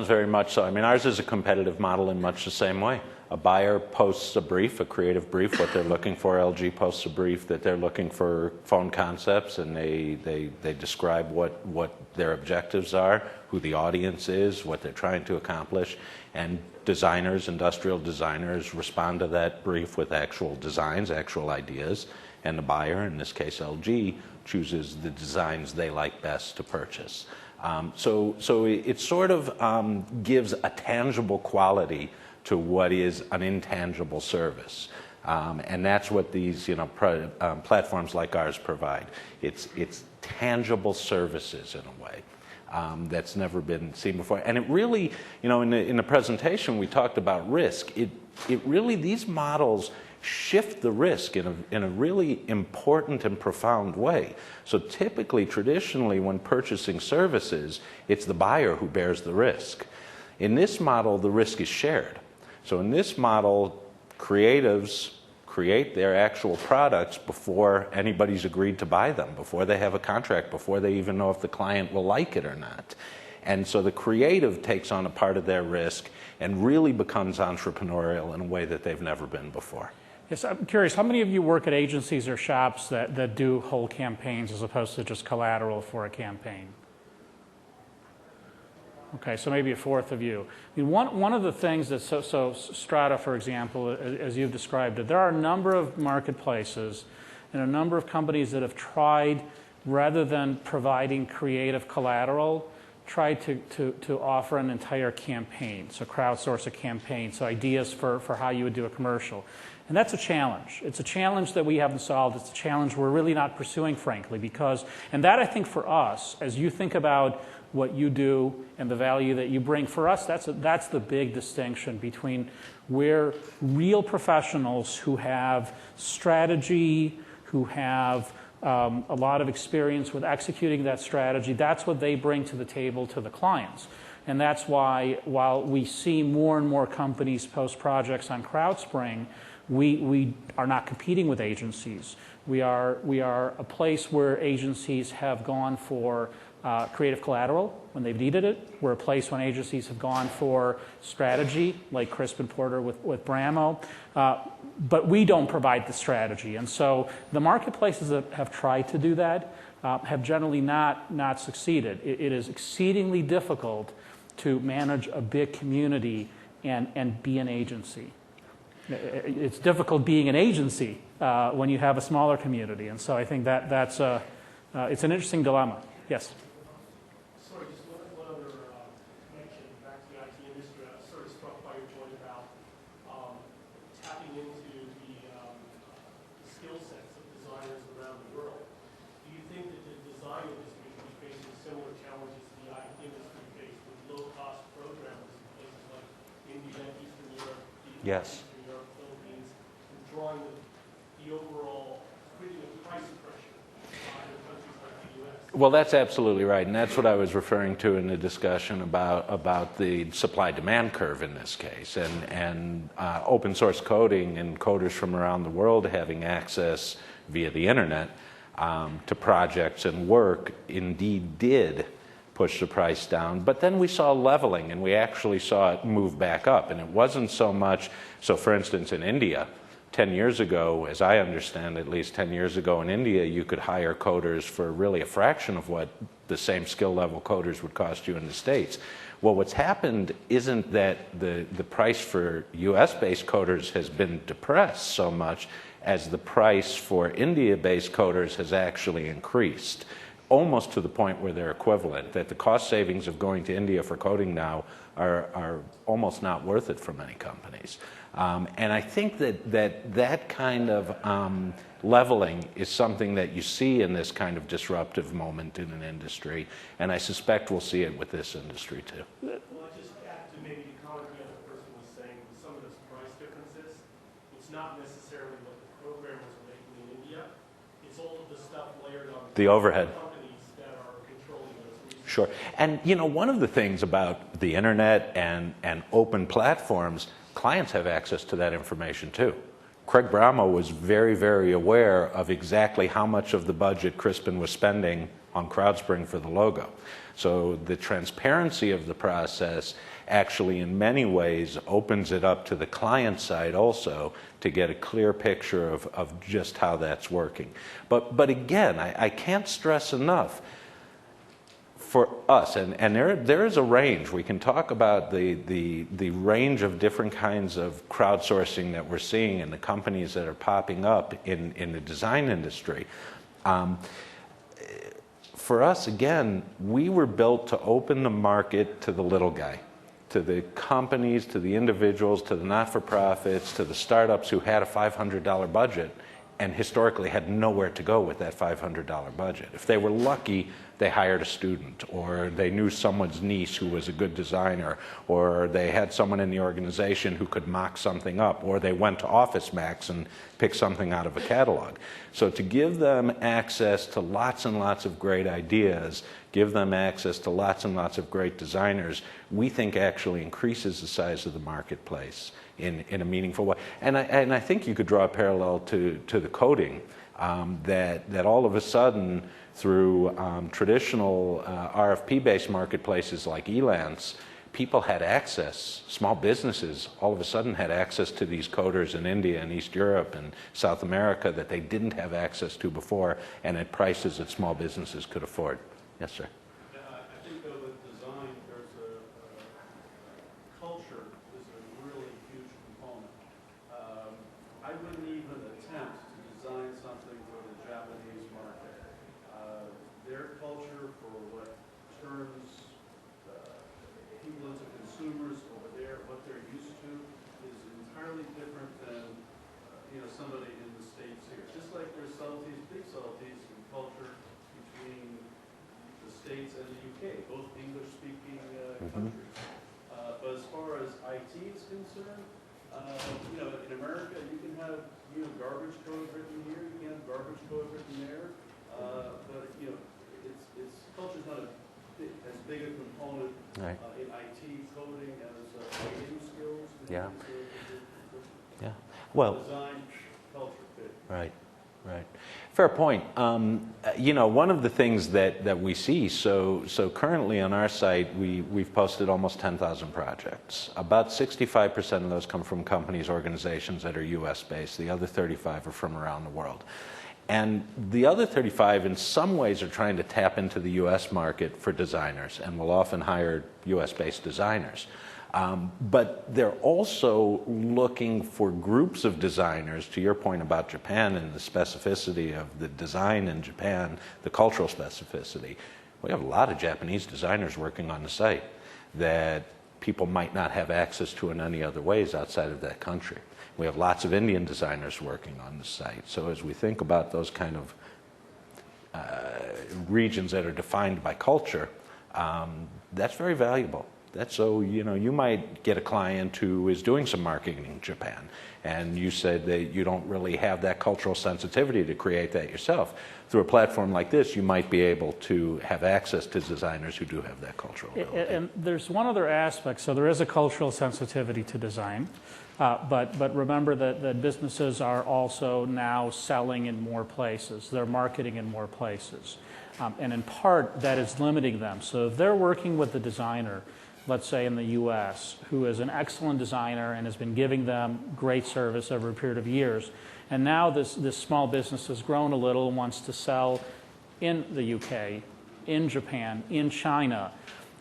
very much so. I mean, ours is a competitive model in much the same way. A buyer posts a brief, a creative brief, what they're looking for. LG posts a brief that they're looking for phone concepts, and they describe what their objectives are, who the audience is, what they're trying to accomplish, and designers, industrial designers, respond to that brief with actual designs, actual ideas, and the buyer, in this case LG, chooses the designs they like best to purchase. So it sort of gives a tangible quality to what is an intangible service. And that's what these platforms like ours provide. It's tangible services in a way that's never been seen before. And it really, in the presentation we talked about risk. It really, these models shift the risk in a really important and profound way. So typically, traditionally, when purchasing services, it's the buyer who bears the risk. In this model, the risk is shared. So in this model, creatives create their actual products before anybody's agreed to buy them, before they have a contract, before they even know if the client will like it or not. And so the creative takes on a part of their risk and really becomes entrepreneurial in a way that they've never been before. Yes, I'm curious, how many of you work at agencies or shops that do whole campaigns as opposed to just collateral for a campaign? Okay, so maybe a fourth of you. I mean, one of the things that, so Strata, for example, as you've described it, there are a number of marketplaces and a number of companies that have tried, rather than providing creative collateral, tried to offer an entire campaign, so crowdsource a campaign, so ideas for how you would do a commercial. And that's a challenge. It's a challenge that we haven't solved. It's a challenge we're really not pursuing, frankly, because, and that I think for us, as you think about what you do and the value that you bring, for us, that's the big distinction between where real professionals who have strategy, who have a lot of experience with executing that strategy, that's what they bring to the table to the clients. And that's why, while we see more and more companies post projects on CrowdSpring, we are not competing with agencies. We are a place where agencies have gone for creative collateral when they've needed it. We're a place when agencies have gone for strategy, like Crispin Porter with Bramo. But we don't provide the strategy. And so the marketplaces that have tried to do that have generally not succeeded. It is exceedingly difficult to manage a big community and be an agency. It's difficult being an agency when you have a smaller community. And so I think that's it's an interesting dilemma. Yes? Sorry, just one other connection back to the IT industry. I was sort of struck by your point about tapping into the skill sets of designers around the world. Do you think that the design industry will be facing similar challenges the IT industry faced with low-cost programmers in places like India, Eastern Europe, Yes. Eastern Europe, Philippines, and drawing the overall, creating a price pressure in countries like the U.S.? Well, that's absolutely right, and that's what I was referring to in the discussion about the supply-demand curve in this case, and open source coding and coders from around the world having access via the internet to projects and work indeed did push the price down. But then we saw leveling, and we actually saw it move back up, and it wasn't so much, so for instance in India, 10 years ago, as I understand, at least 10 years ago in India, you could hire coders for really a fraction of what the same skill level coders would cost you in the States. Well, what's happened isn't that the price for US-based coders has been depressed so much as the price for India-based coders has actually increased, almost to the point where they're equivalent, that the cost savings of going to India for coding now are almost not worth it for many companies. And I think that kind of leveling is something that you see in this kind of disruptive moment in an industry, and I suspect we'll see it with this industry too. Well, I just add to maybe the comment the other person was saying, with some of those price differences, it's not necessarily what the programmers are making in India, it's all of the stuff layered on The overhead. companies that are controlling those resources. Sure. And one of the things about the internet and open platforms, clients have access to that information too. Craig Bramo was very, very aware of exactly how much of the budget Crispin was spending on CrowdSpring for the logo. So the transparency of the process actually in many ways opens it up to the client side also to get a clear picture of just how that's working. But again, I can't stress enough for us, and there is a range. We can talk about the range of different kinds of crowdsourcing that we're seeing and the companies that are popping up in the design industry. For us, again, we were built to open the market to the little guy, to the companies, to the individuals, to the not-for-profits, to the startups who had a $500 budget and historically had nowhere to go with that $500 budget. If they were lucky, they hired a student, or they knew someone's niece who was a good designer, or they had someone in the organization who could mock something up, or they went to Office Max and picked something out of a catalog. So to give them access to lots and lots of great ideas, give them access to lots and lots of great designers, we think actually increases the size of the marketplace in a meaningful way. And I think you could draw a parallel to the coding, that all of a sudden through traditional RFP-based marketplaces like Elance, people had access, small businesses all of a sudden had access to these coders in India and East Europe and South America that they didn't have access to before, and at prices that small businesses could afford. Yes, sir. I think though with design, there's culture is a really huge component. I wouldn't even attempt to design something for the Japanese market. Their culture for what turns people into consumers over there, what they're used to, is entirely different than somebody in the States here. Just like there's subtleties, big subtleties in culture between the States and the UK, both English-speaking countries. But as far as IT is concerned, in America you can have garbage code written here, you can have garbage code written there, but it's culture's not as big a component Right. in IT coding as writing skills. Yeah. Yeah. Well, Design, culture, fit. right. Right. Fair point. One of the things that we see, so currently on our site, we've posted almost 10,000 projects. About 65% of those come from companies, organizations that are US-based. The other 35 are from around the world. And the other 35 in some ways are trying to tap into the US market for designers and will often hire US-based designers. But they're also looking for groups of designers, to your point about Japan and the specificity of the design in Japan, the cultural specificity. We have a lot of Japanese designers working on the site that people might not have access to in any other ways outside of that country. We have lots of Indian designers working on the site. So as we think about those kind of regions that are defined by culture, that's very valuable. That's so, you might get a client who is doing some marketing in Japan, and you said that you don't really have that cultural sensitivity to create that yourself. Through a platform like this, you might be able to have access to designers who do have that cultural ability. And there's one other aspect. So there is a cultural sensitivity to design, but remember that businesses are also now selling in more places. They're marketing in more places. And in part, that is limiting them. So if they're working with the designer, let's say in the US, who is an excellent designer and has been giving them great service over a period of years, and now this small business has grown a little and wants to sell in the UK, in Japan, in China,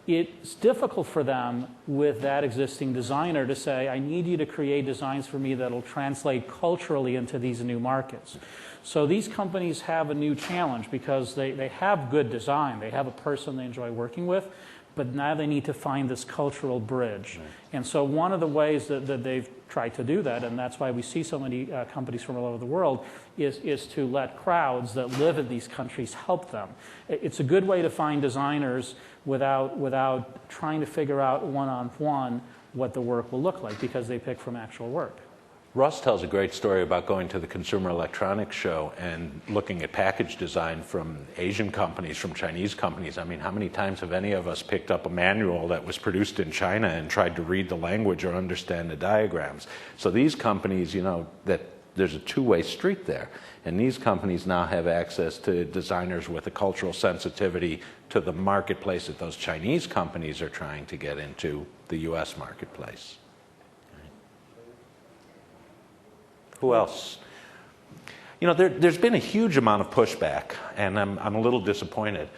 it's difficult for them with that existing designer to say, I need you to create designs for me that will translate culturally into these new markets. So these companies have a new challenge because they have good design. They have a person they enjoy working with, but now they need to find this cultural bridge. Right. And so one of the ways that they've tried to do that, and that's why we see so many companies from all over the world, is to let crowds that live in these countries help them. It's a good way to find designers without trying to figure out one-on-one what the work will look like, because they pick from actual work. Russ tells a great story about going to the Consumer Electronics Show and looking at package design from Asian companies, from Chinese companies. I mean, how many times have any of us picked up a manual that was produced in China and tried to read the language or understand the diagrams? So these companies, that there's a two-way street there. And these companies now have access to designers with a cultural sensitivity to the marketplace that those Chinese companies are trying to get into, the U.S. marketplace. Who else? You know, there's been a huge amount of pushback, and I'm a little disappointed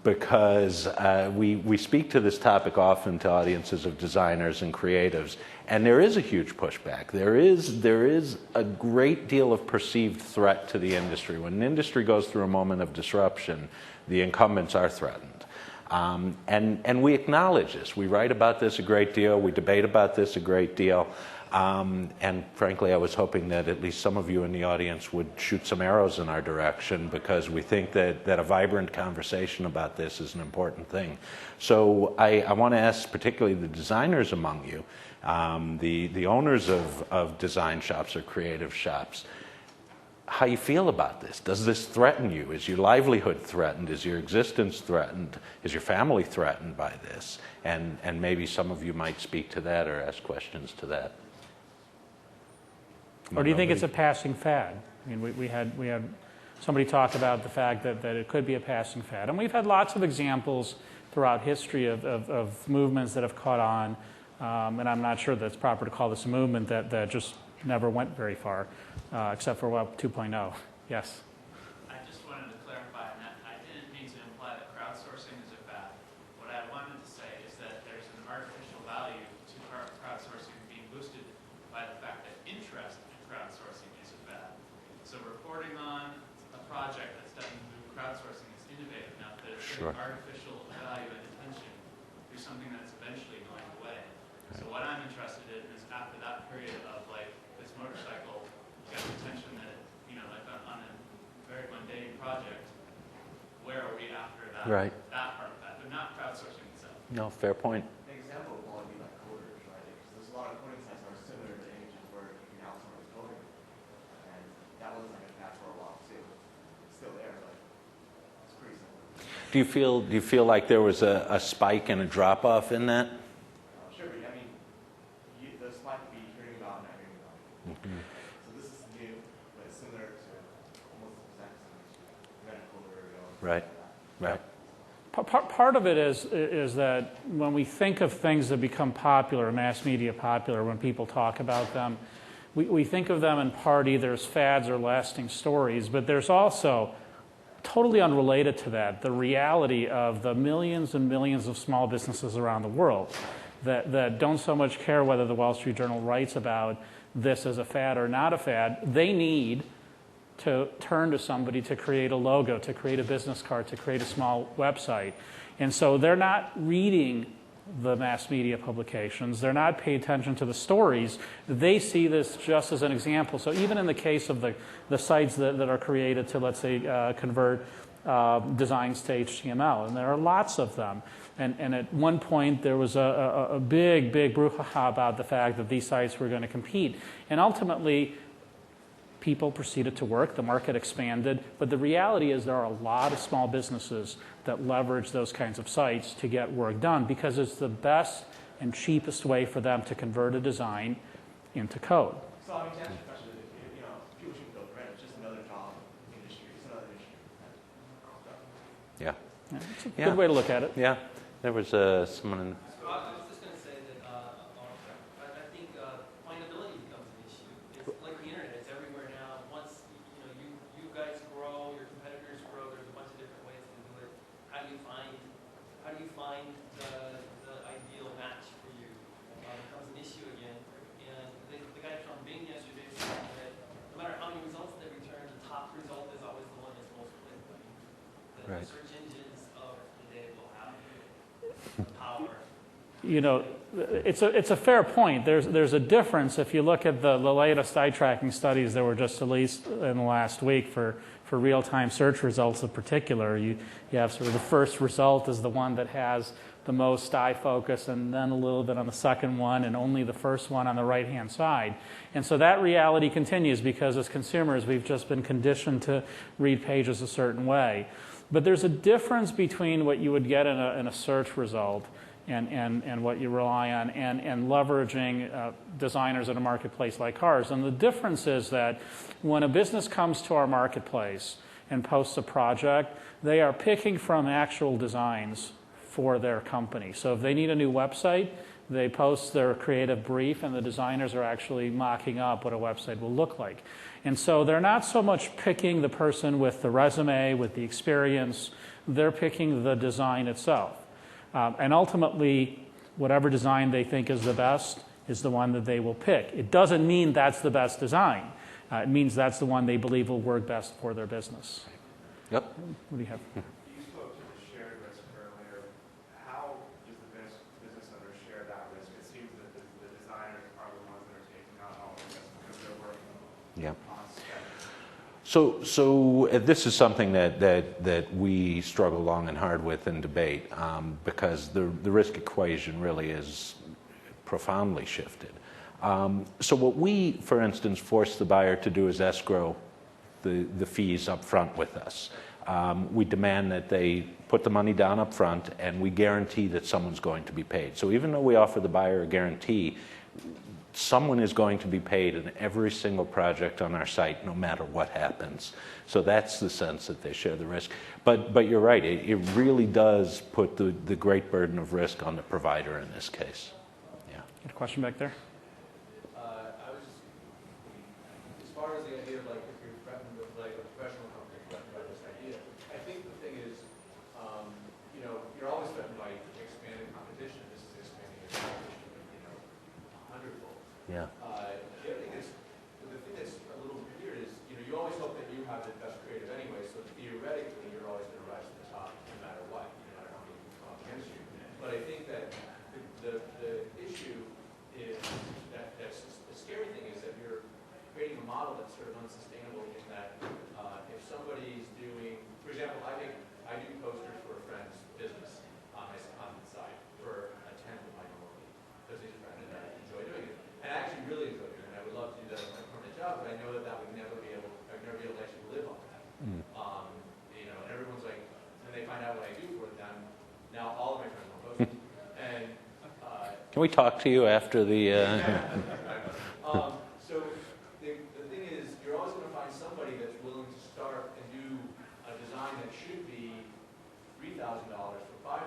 because we speak to this topic often to audiences of designers and creatives, and there is a huge pushback. There is a great deal of perceived threat to the industry. When an industry goes through a moment of disruption, the incumbents are threatened. And we acknowledge this. We write about this a great deal. We debate about this a great deal. And frankly, I was hoping that at least some of you in the audience would shoot some arrows in our direction, because we think that a vibrant conversation about this is an important thing. So I want to ask particularly the designers among you, the owners of design shops or creative shops, how you feel about this. Does this threaten you? Is your livelihood threatened? Is your existence threatened? Is your family threatened by this? And maybe some of you might speak to that or ask questions to that. Or do you think it's a passing fad? I mean, we had somebody talk about the fact that it could be a passing fad. And we've had lots of examples throughout history of movements that have caught on. And I'm not sure that it's proper to call this a movement that just never went very far, except for Web 2.0. Yes? I just wanted to clarify, and I didn't mean to imply that crowdsourcing is a fad. What I wanted to say is that there's an artificial value to crowdsourcing being boosted by the fact that interest in crowdsourcing is a fad. So reporting on a project that's done through crowdsourcing is innovative enough that it's Sure. getting artificial value and attention through something that's eventually going away. So what I'm interested in is after that period of like this motorcycle got attention that, you know, like on a very mundane project, where are we after that, Right. that part of that, but not crowdsourcing itself. No, fair point. An example would probably be like coders, right? Because there's a lot of coding sites that are similar to images where you can now someone's coding. And that wasn't like a fad for a while too. It's still there, but it's pretty similar. Do you feel like there was a spike and a drop off in that? Sure, but I mean, the spike would be hearing about and not hearing about. So this is new, but it's similar to almost the exact same. You had a coder ago. Right. Right. Part of it is that when we think of things that become popular, mass media popular, when people talk about them, we think of them in part either as fads or lasting stories, but there's also, totally unrelated to that, the reality of the millions and millions of small businesses around the world that don't so much care whether the Wall Street Journal writes about this as a fad or not a fad. They need to turn to somebody to create a logo, to create a business card, to create a small website. And so they're not reading the mass media publications. They're not paying attention to the stories. They see this just as an example. So even in the case of the sites that are created to, let's say, convert designs to HTML, and there are lots of them. And at one point, there was a big brouhaha about the fact that these sites were going to compete. And ultimately, people proceeded to work, the market expanded, but the reality is there are a lot of small businesses that leverage those kinds of sites to get work done because it's the best and cheapest way for them to convert a design into code. So I mean, to answer your question, you know, people shouldn't feel threatened. It's just another job industry. It's another industry. Yeah. Yeah, it's a good way to look at it. Yeah. There was someone in... I was just going to say that I think findability becomes an issue. It's like the internet; it's everywhere now. Once you guys grow, your competitors grow. There's a bunch of different ways to do it. How do you find the ideal match for you? Becomes an issue again. And the guy from Bing yesterday said that no matter how many results they return, the top result is always the one that's most clicked. The search engines of the day will have power. You know, it's a fair point. There's a difference if you look at the latest eye tracking studies that were just released in the last week for real-time search results in particular. You have sort of the first result is the one that has the most eye focus, and then a little bit on the second one, and only the first one on the right-hand side. And so that reality continues because as consumers, we've just been conditioned to read pages a certain way. But there's a difference between what you would get in a search result and what you rely on, and leveraging designers in a marketplace like ours. And the difference is that when a business comes to our marketplace and posts a project, they are picking from actual designs for their company. So if they need a new website, they post their creative brief, and the designers are actually mocking up what a website will look like. And so they're not so much picking the person with the resume, with the experience, they're picking the design itself. And ultimately, whatever design they think is the best is the one that they will pick. It doesn't mean that's the best design. It means that's the one they believe will work best for their business. Yep. What do you have? You spoke to the shared risk earlier. How does the business owner share that risk? It seems that the designers are the ones that are taking on all the risk because they're working on spec. So this is something that we struggle long and hard with and debate because the risk equation really is profoundly shifted. So what we, for instance, force the buyer to do is escrow the fees up front with us. We demand that they put the money down up front, and we guarantee that someone's going to be paid. So even though we offer the buyer a guarantee, someone is going to be paid in every single project on our site, no matter what happens. So that's the sense that they share the risk. But you're right, it really does put the great burden of risk on the provider in this case. Yeah. Got a question back there? I was just, as far as the idea of like if you're threatened with like a professional company threatened by this idea, I think the thing is, you know, you're always threatened by expanding competition. This is expanding your competition, you know, 100-fold. Yeah. The thing that's a little weird is, you know, you always hope that you have the best creative anyway, so theoretically you're always going to rise to the top no matter what, you know, I don't mean to come up against you. But I think that the issue is that's the scary thing is that you're creating a model that's sort of unsustainable in that if somebody's doing, for example, I do posters for a friend's business on the side for a tenth of my normal fee because he's a friend and I enjoy doing it. And I actually really enjoy doing it. And I would love to do that as my permanent job, but I know that would never be able, I'd never be able to actually live on that. You know, and everyone's like, when they find out what I do for them, now all of my friends want posters. And Can we talk to you after the... So the thing is, you're always going to find somebody that's willing to start and do a design that should be $3,000 for $500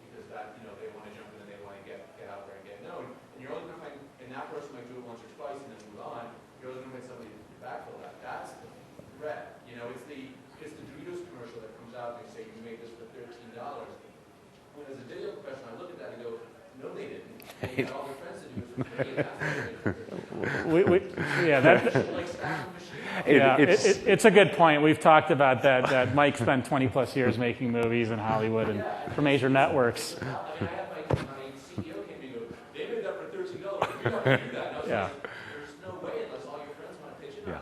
because that, you know, they want to jump in and they want to get out there and get known. And you're only going to find, and that person might do it once or twice and then move on. You're only going to find somebody to backfill that. That's the threat. You know, it's the Doritos commercial that comes out and they say you made this for $13. When as a video professional, I look at that and go, no, they didn't. They had all their friends to do it for free, and that's what they did. It's a good point. We've talked about that Mike spent 20 plus years making movies in Hollywood and for major networks. I mean, I had my CEO came to me and go, they made that for $13. You're not going to do that. And I was like, there's no way unless all your friends want to pitch in on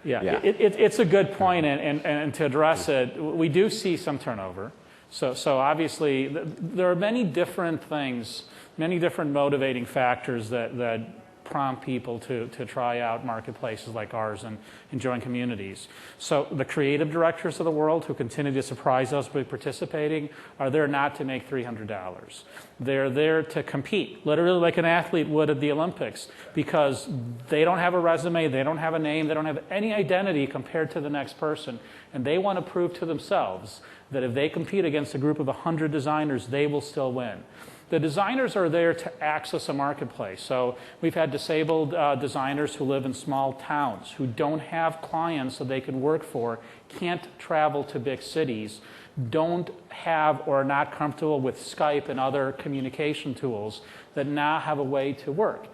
Saturday. Yeah. It's a good point, and to address it, we do see some turnover. So obviously, there are many different things, many different motivating factors that prompt people to try out marketplaces like ours and join communities. So the creative directors of the world who continue to surprise us by participating are there not to make $300. They're there to compete, literally like an athlete would at the Olympics, because they don't have a resume, they don't have a name, they don't have any identity compared to the next person, and they want to prove to themselves that if they compete against a group of 100 designers, they will still win. The designers are there to access a marketplace. So we've had disabled designers who live in small towns, who don't have clients that they can work for, can't travel to big cities, don't have or are not comfortable with Skype and other communication tools, that now have a way to work.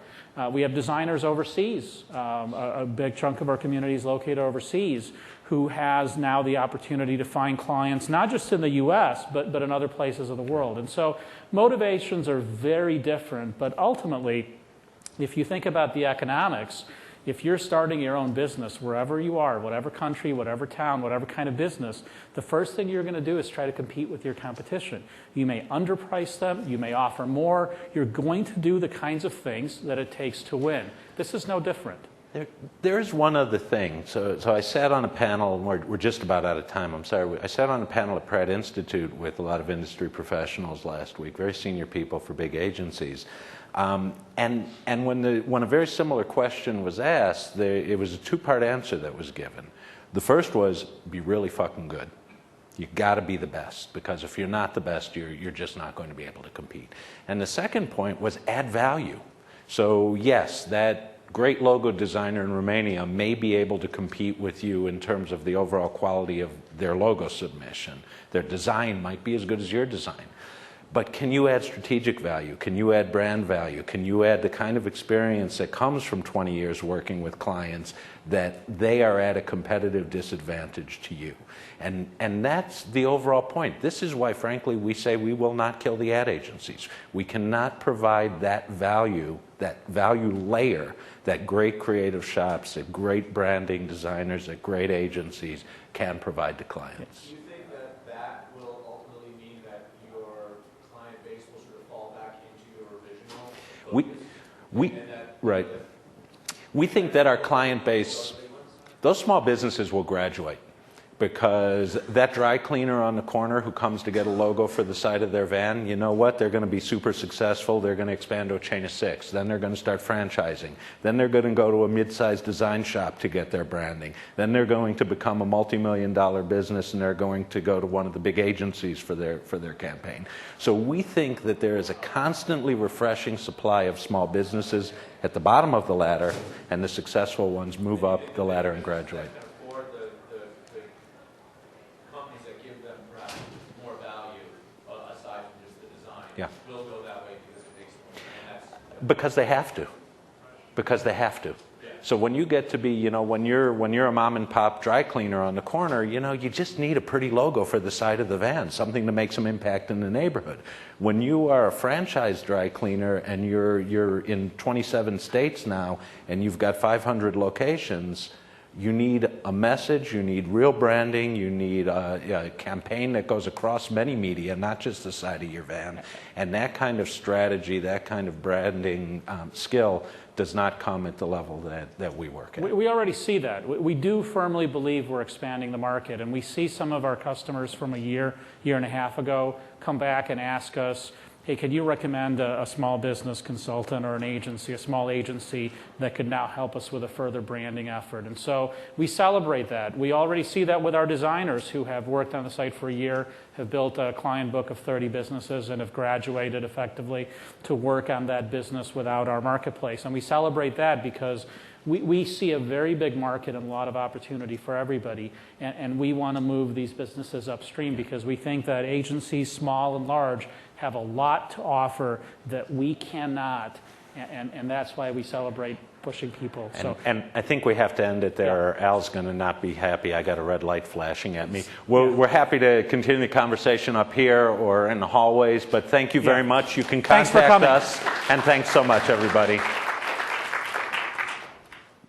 We have designers overseas. A big chunk of our community is located overseas, who has now the opportunity to find clients, not just in the US, but in other places of the world. And so motivations are very different, but ultimately, if you think about the economics, if you're starting your own business, wherever you are, whatever country, whatever town, whatever kind of business, the first thing you're going to do is try to compete with your competition. You may underprice them, you may offer more, you're going to do the kinds of things that it takes to win. This is no different. There's one other thing. So I sat on a panel, and we're just about out of time, I'm sorry. I sat on a panel at Pratt Institute with a lot of industry professionals last week, very senior people for big agencies. And when a very similar question was asked, it was a two-part answer that was given. The first was, be really fucking good. You got to be the best, because if you're not the best, you're just not going to be able to compete. And the second point was add value. So yes, that great logo designer in Romania may be able to compete with you in terms of the overall quality of their logo submission. Their design might be as good as your design. But can you add strategic value? Can you add brand value? Can you add the kind of experience that comes from 20 years working with clients that they are at a competitive disadvantage to you? And that's the overall point. This is why, frankly, we say we will not kill the ad agencies. We cannot provide that value layer that great creative shops, that great branding designers, that great agencies can provide to clients. Do you think that that will ultimately mean that your client base will sort of fall back into your original focus? Right. We think that our client base, those small businesses will graduate, because that dry cleaner on the corner who comes to get a logo for the side of their van, you know what? They're going to be super successful. They're going to expand to a chain of 6. Then they're going to start franchising. Then they're going to go to a mid-sized design shop to get their branding. Then they're going to become a multi-million-dollar business, and they're going to go to one of the big agencies for their campaign. So we think that there is a constantly refreshing supply of small businesses at the bottom of the ladder, and the successful ones move up the ladder and graduate. Yeah. Will go that way because it makes more. Because they have to. Because they have to. Yeah. So when you get to be, when you're a mom and pop dry cleaner on the corner, you just need a pretty logo for the side of the van, something to make some impact in the neighborhood. When you are a franchise dry cleaner and you're in 27 states now and you've got 500 locations, you need a message, you need real branding, you need a campaign that goes across many media, not just the side of your van. And that kind of strategy, that kind of branding skill does not come at the level that we work at. We already see that. We do firmly believe we're expanding the market, and we see some of our customers from a year and a half ago come back and ask us, hey, can you recommend a small business consultant or an agency, a small agency that could now help us with a further branding effort? And so we celebrate that. We already see that with our designers who have worked on the site for a year, have built a client book of 30 businesses, and have graduated effectively to work on that business without our marketplace. And we celebrate that because we see a very big market and a lot of opportunity for everybody, and we want to move these businesses upstream because we think that agencies, small and large, have a lot to offer that we cannot, and that's why we celebrate pushing people. And I think we have to end it there, or Al's going to not be happy. I got a red light flashing at me. We're happy to continue the conversation up here or in the hallways, but thank you very much. You can contact us, and thanks so much, everybody.